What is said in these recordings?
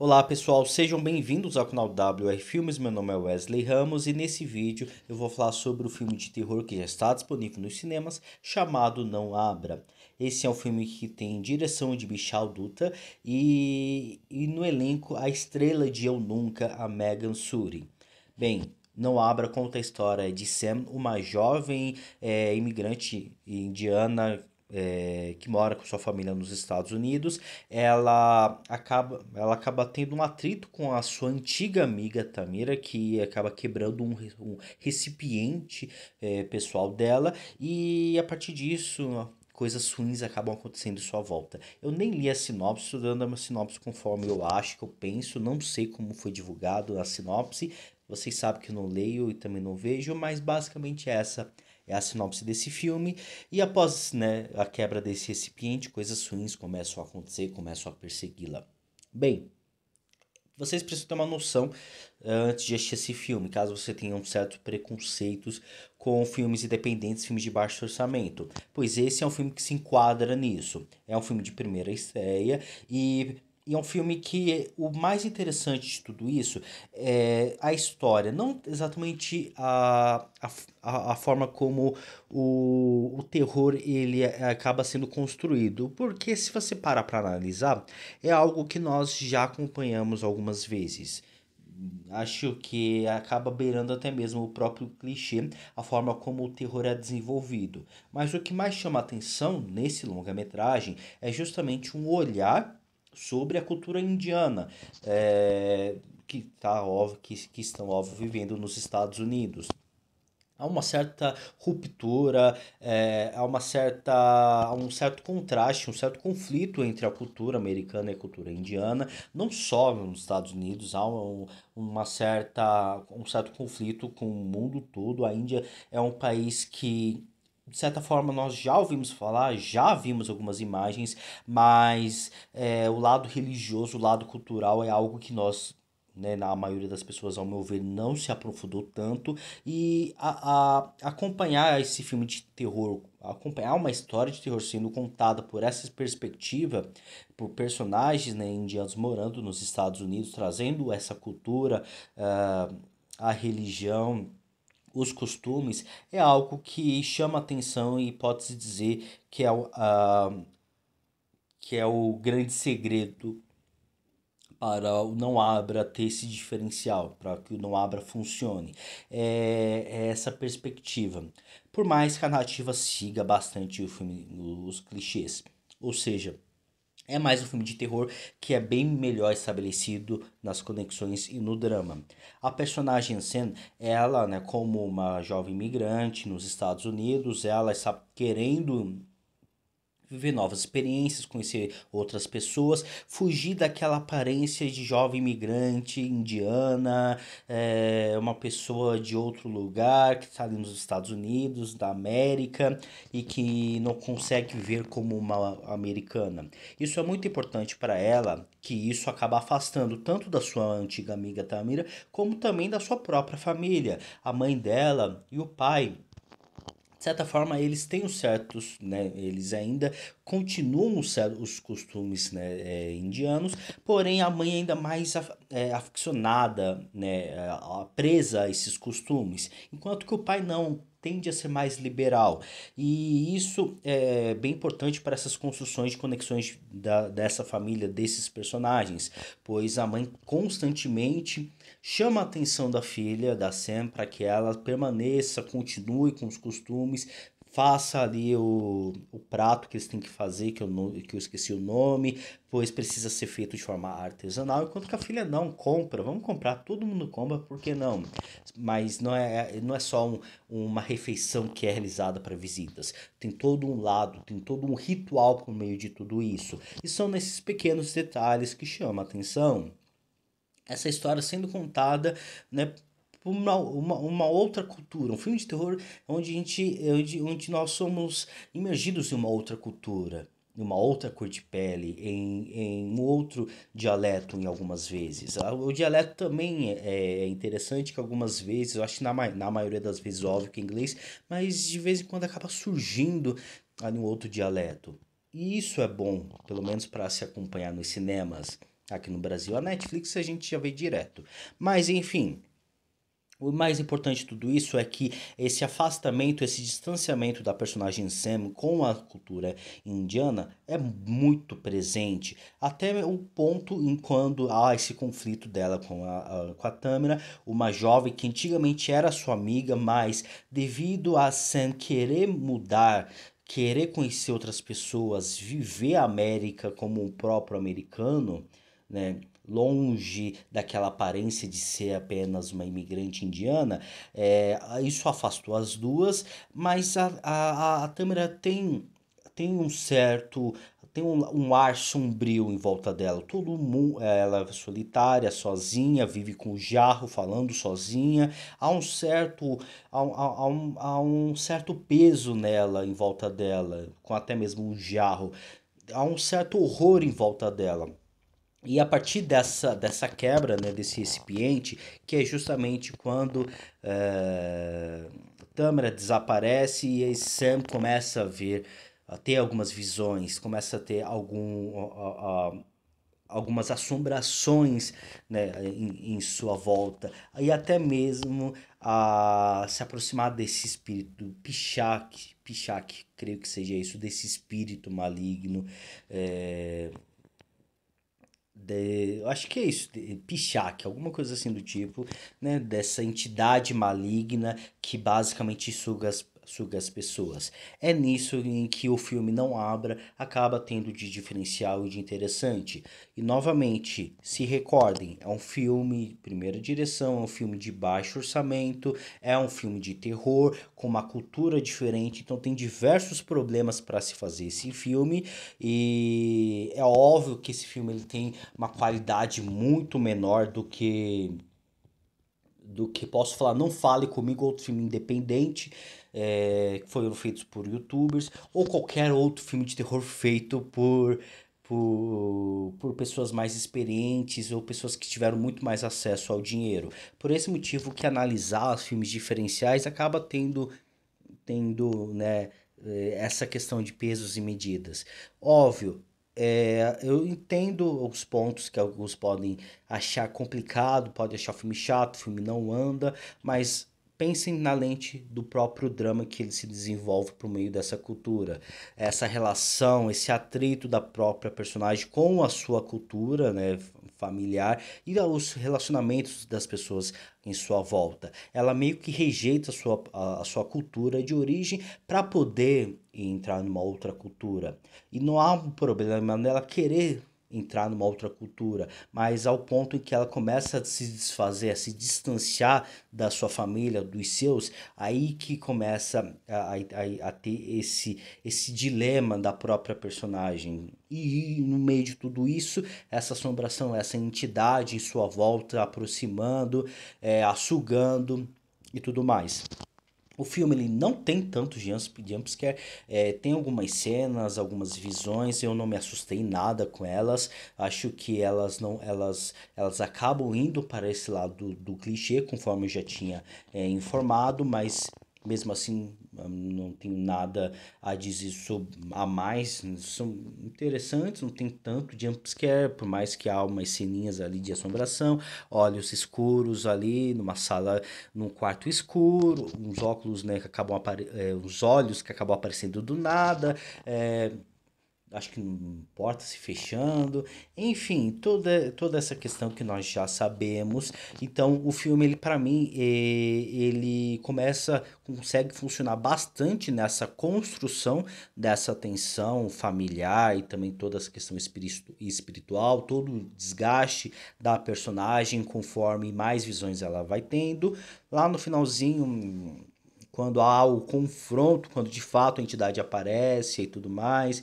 Olá pessoal, sejam bem-vindos ao canal WR Filmes, meu nome é Wesley Ramos e nesse vídeo eu vou falar sobre o filme de terror que já está disponível nos cinemas, chamado Não Abra. Esse é um filme que tem direção de Bichal Dutta e no elenco a estrela de Eu Nunca, a Megan Suri. Bem, Não Abra conta a história de Sam, uma jovem imigrante indiana que mora com sua família nos Estados Unidos. Ela acaba tendo um atrito com a sua antiga amiga Tamira, que acaba quebrando um recipiente pessoal dela, e a partir disso coisas ruins acabam acontecendo em sua volta. Eu nem li a sinopse, estou dando uma sinopse conforme eu acho, que eu penso, não sei como foi divulgado a sinopse, vocês sabem que eu não leio e também não vejo, mas basicamente essa é a sinopse desse filme. E após, né, a quebra desse recipiente, coisas ruins começam a acontecer, começam a persegui-la. Bem, vocês precisam ter uma noção antes de assistir esse filme, caso você tenha um certo preconceitos com filmes independentes, filmes de baixo orçamento, pois esse é um filme que se enquadra nisso. É um filme de primeira estreia e é um filme que o mais interessante de tudo isso é a história, não exatamente a forma como o terror ele acaba sendo construído, porque se você parar para analisar, é algo que nós já acompanhamos algumas vezes. Acho que acaba beirando até mesmo o próprio clichê, a forma como o terror é desenvolvido. Mas o que mais chama atenção nesse longa-metragem é justamente um olhar sobre a cultura indiana, que estão óbvio vivendo nos Estados Unidos. Há uma certa ruptura, há um certo contraste, um certo conflito entre a cultura americana e a cultura indiana. Não só nos Estados Unidos, há um certo conflito com o mundo todo. A Índia é um país que, de certa forma, nós já ouvimos falar, já vimos algumas imagens, mas o lado religioso, o lado cultural é algo que nós, né, na maioria das pessoas, ao meu ver, não se aprofundou tanto. E acompanhar esse filme de terror, acompanhar uma história de terror sendo contada por essa perspectiva, por personagens, né, indianos morando nos Estados Unidos, trazendo essa cultura, a religião, os costumes, é algo que chama atenção e pode-se dizer que é o grande segredo para o Não Abra ter esse diferencial, para que o Não Abra funcione. É essa perspectiva. Por mais que a narrativa siga bastante o filme, os clichês. Ou seja, é mais um filme de terror que é bem melhor estabelecido nas conexões e no drama. A personagem Sen, ela, né, como uma jovem imigrante nos Estados Unidos, ela está querendo viver novas experiências, conhecer outras pessoas, fugir daquela aparência de jovem imigrante indiana, uma pessoa de outro lugar que está ali nos Estados Unidos, da América e que não consegue viver como uma americana. Isso é muito importante para ela, que isso acaba afastando tanto da sua antiga amiga Tamira, como também da sua própria família, a mãe dela e o pai. De certa forma, eles têm os certos, né? Eles ainda continuam os costumes, né, indianos, porém a mãe é ainda mais aficionada, né, presa a esses costumes, enquanto que o pai não tende a ser mais liberal. E isso é bem importante para essas construções de conexões dessa família, desses personagens, pois a mãe constantemente chama a atenção da filha, da Sam, para que ela permaneça, continue com os costumes, faça ali o prato que eles têm que fazer, que eu esqueci o nome, pois precisa ser feito de forma artesanal, enquanto que a filha não compra, vamos comprar, todo mundo compra, por que não? Mas não é só uma refeição que é realizada para visitas, tem todo um lado, tem todo um ritual por meio de tudo isso, e são nesses pequenos detalhes que chamam a atenção essa história sendo contada, né, por uma outra cultura, um filme de terror onde nós somos imergidos em uma outra cultura, em uma outra cor de pele, em um outro dialeto em algumas vezes. O dialeto também é interessante que algumas vezes, eu acho que na maioria das vezes óbvio que é inglês, mas de vez em quando acaba surgindo ali um outro dialeto. E isso é bom, pelo menos para se acompanhar nos cinemas. Aqui no Brasil, a Netflix a gente já vê direto. Mas enfim, o mais importante de tudo isso é que esse afastamento, esse distanciamento da personagem Sam com a cultura indiana é muito presente, até o ponto em quando há esse conflito dela com a Tamara, uma jovem que antigamente era sua amiga, mas devido a Sam querer mudar, querer conhecer outras pessoas, viver a América como um próprio americano, né? Longe daquela aparência de ser apenas uma imigrante indiana, isso afastou as duas, mas a Tâmara tem um certo. Tem um ar sombrio em volta dela. Todo mundo, ela é solitária, sozinha, vive com o jarro, falando sozinha. Há um certo, há um certo peso nela, em volta dela, com até mesmo o jarro. Há um certo horror em volta dela. E a partir dessa quebra, né, desse recipiente, que é justamente quando Tamara desaparece e aí Sam começa a ter algumas visões, começa a ter algumas assombrações, né, em sua volta. E até mesmo a se aproximar desse espírito Pichak, creio que seja isso, desse espírito maligno. é, eu acho que é isso, Pichak, alguma coisa assim do tipo, né? Dessa entidade maligna que basicamente suga as pessoas. É nisso em que o filme Não Abra acaba tendo de diferencial e de interessante. E novamente, se recordem, é um filme, primeira direção, é um filme de baixo orçamento, é um filme de terror, com uma cultura diferente, então tem diversos problemas para se fazer esse filme. E é óbvio que esse filme ele tem uma qualidade muito menor do que posso falar. Não Fale Comigo, outro filme independente, que foram feitos por YouTubers, ou qualquer outro filme de terror feito por pessoas mais experientes ou pessoas que tiveram muito mais acesso ao dinheiro. Por esse motivo que analisar os filmes diferenciais acaba tendo, né, essa questão de pesos e medidas. Óbvio, eu entendo os pontos que alguns podem achar complicado, podem achar o filme chato, o filme não anda, mas pensem na lente do próprio drama que ele se desenvolve por meio dessa cultura. Essa relação, esse atrito da própria personagem com a sua cultura, né, familiar e os relacionamentos das pessoas em sua volta. Ela meio que rejeita a sua cultura de origem para poder entrar numa outra cultura. E não há um problema nela querer entrar numa outra cultura, mas ao ponto em que ela começa a se desfazer, a se distanciar da sua família, dos seus, aí que começa a ter esse dilema da própria personagem. E no meio de tudo isso, essa assombração, essa entidade em sua volta aproximando, a sugando e tudo mais. O filme ele não tem tanto jumpscare, tem algumas cenas, algumas visões, eu não me assustei nada com elas. Acho que elas não, elas acabam indo para esse lado do clichê, conforme eu já tinha informado, mas mesmo assim não tenho nada a dizer a mais. São interessantes, não tem tanto jumpscare, por mais que há umas ceninhas ali de assombração, olhos escuros ali numa sala, num quarto escuro, uns óculos, né, uns olhos que acabam aparecendo do nada, acho que porta se fechando, enfim, toda essa questão que nós já sabemos. Então, o filme, ele para mim, ele consegue funcionar bastante nessa construção dessa tensão familiar e também toda essa questão espiritual, todo o desgaste da personagem conforme mais visões ela vai tendo. Lá no finalzinho, quando há o confronto, quando de fato a entidade aparece e tudo mais,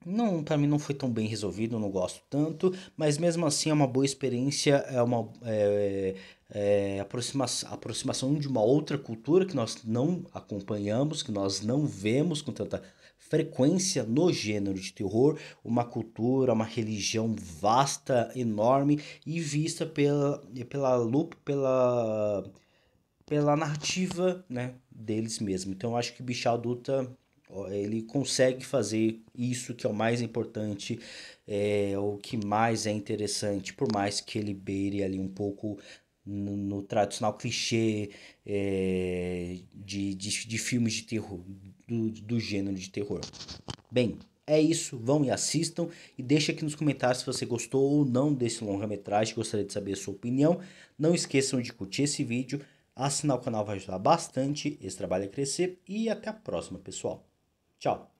não, para mim não foi tão bem resolvido, eu não gosto tanto, mas mesmo assim é uma boa experiência, é uma aproximação de uma outra cultura que nós não acompanhamos, que nós não vemos com tanta frequência no gênero de terror, uma cultura, uma religião vasta, enorme e vista pela narrativa, né, deles mesmo. Então eu acho que Bichá Adulta Ele consegue fazer isso que é o mais importante, o que mais é interessante, por mais que ele beire ali um pouco no tradicional clichê de filmes de terror, do gênero de terror. Bem, é isso, vão e assistam e deixa aqui nos comentários se você gostou ou não desse longa-metragem, gostaria de saber a sua opinião. Não esqueçam de curtir esse vídeo, assinar o canal vai ajudar bastante esse trabalho a crescer e até a próxima, pessoal. Tchau!